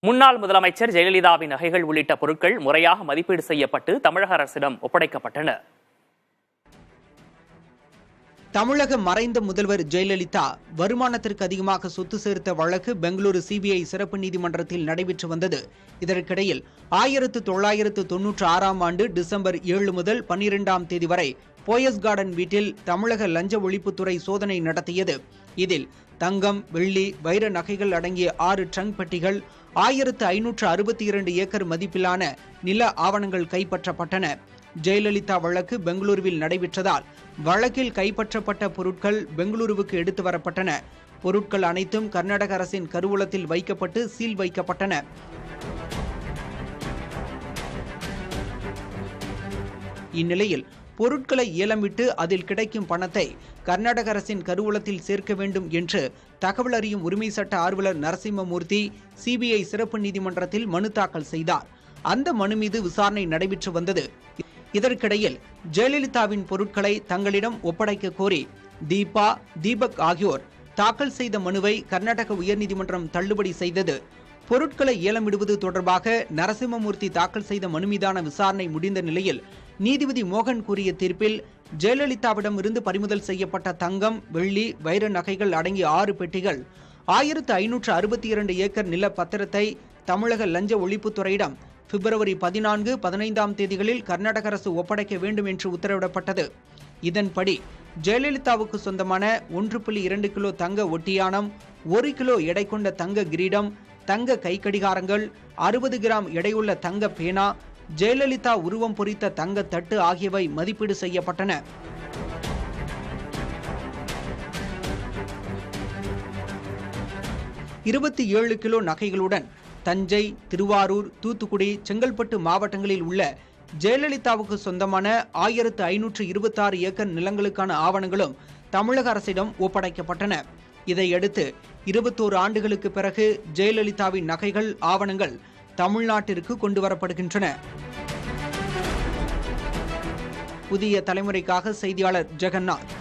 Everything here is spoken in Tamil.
முன்னாள் முதலமைச்சர் ஜெயலலிதாவின் நகைகள் உள்ளிட்ட பொருட்கள் முறையாக மதிப்பீடு செய்யப்பட்டு தமிழக அரசிடம் ஒப்படைக்கப்பட்டன. தமிழக மறைந்த முதல்வர் ஜெயலலிதா வருமானத்திற்கு அதிகமாக சொத்து சேர்த்த வழக்கு பெங்களூரு சிபிஐ சிறப்பு நீதிமன்றத்தில் நடைபெற்று வந்தது. இதற்கிடையில் 1996ஆம் ஆண்டு டிசம்பர் 7 முதல் 12ஆம் தேதி வரை போயஸ் கார்டன் வீட்டில் தமிழக லஞ்ச ஒழிப்புத்துறை சோதனை நடத்தியது. இதில் தங்கம், வெள்ளி, வைர நகைகள் அடங்கிய 6 ட்ரங்க் பெட்டிகள், 1562 ஏக்கர் மதிப்பிலான நில ஆவணங்கள் கைப்பற்றப்பட்டன. ஜெயலலிதா வழக்கு பெங்களூருவில் நடைபெற்றதால் வழக்கில் கைப்பற்றப்பட்ட பொருட்கள் பெங்களூருவுக்கு எடுத்து வரப்பட்டன. பொருட்கள் அனைத்தும் கர்நாடக அரசின் கருவூலத்தில் வைக்கப்பட்டு சீல் வைக்கப்பட்டன. இந்நிலையில் பொருட்களை ஏலமிட்டு அதில் கிடைக்கும் பணத்தை கர்நாடக அரசின் கருவூலத்தில் சேர்க்க வேண்டும் என்று தகவல் அறியும் உரிமை சட்ட ஆர்வலர் நரசிம்மமூர்த்தி சிபிஐ சிறப்பு நீதிமன்றத்தில் மனு தாக்கல் செய்தார். அந்த மனு மீது விசாரணை நடைபெற்று வந்தது. இதற்கிடையில் ஜெயலலிதாவின் பொருட்களை தங்களிடம் ஒப்படைக்க கோரி தீபா, தீபக் ஆகியோர் தாக்கல் செய்த மனுவை கர்நாடக உயர்நீதிமன்றம் தள்ளுபடி செய்தது. பொருட்களை ஏலமிடுவது தொடர்பாக நரசிம்மமூர்த்தி தாக்கல் செய்த மனு மீதான விசாரணை முடிந்த நிலையில் நீதிபதி மோகன் கூறிய தீர்ப்பில் ஜெயலலிதாவிடம் இருந்து பறிமுதல் செய்யப்பட்ட தங்கம், வெள்ளி, வைர நகைகள் அடங்கிய 6 பெட்டிகள், 1562 ஏக்கர் நில பத்திரத்தை தமிழக லஞ்ச ஒழிப்புத்துறையிடம் பிப்ரவரி 14, 15ஆம் தேதிகளில் கர்நாடக அரசு ஒப்படைக்க வேண்டும் என்று உத்தரவிடப்பட்டது. இதன்படி ஜெயலலிதாவுக்கு சொந்தமான 1.2 கிலோ தங்க ஒட்டியானம், 1 கிலோ எடை கொண்ட தங்க கிரீடம், தங்க கைக்கடிகாரங்கள், 60 கிராம் எடையுள்ள தங்க பேனா, ஜெயலலிதா உருவம் பொறித்த தங்க தட்டு ஆகியவை மதிப்பீடு செய்யப்பட்டன. $27 கிலோ நகைகளுடன் தஞ்சை, திருவாரூர், தூத்துக்குடி, செங்கல்பட்டு மாவட்டங்களில் உள்ள ஜெயலலிதாவுக்கு சொந்தமான 1526 ஏக்கர் நிலங்களுக்கான ஆவணங்களும் தமிழக அரசிடம் ஒப்படைக்கப்பட்டன. இதையடுத்து 21 ஆண்டுகளுக்கு பிறகு ஜெயலலிதாவின் நகைகள், ஆவணங்கள் தமிழ்நாட்டிற்கு கொண்டுவரப்படுகின்றன. புதிய தலைமுறைக்காக செய்தியாளர் ஜெகநாத்.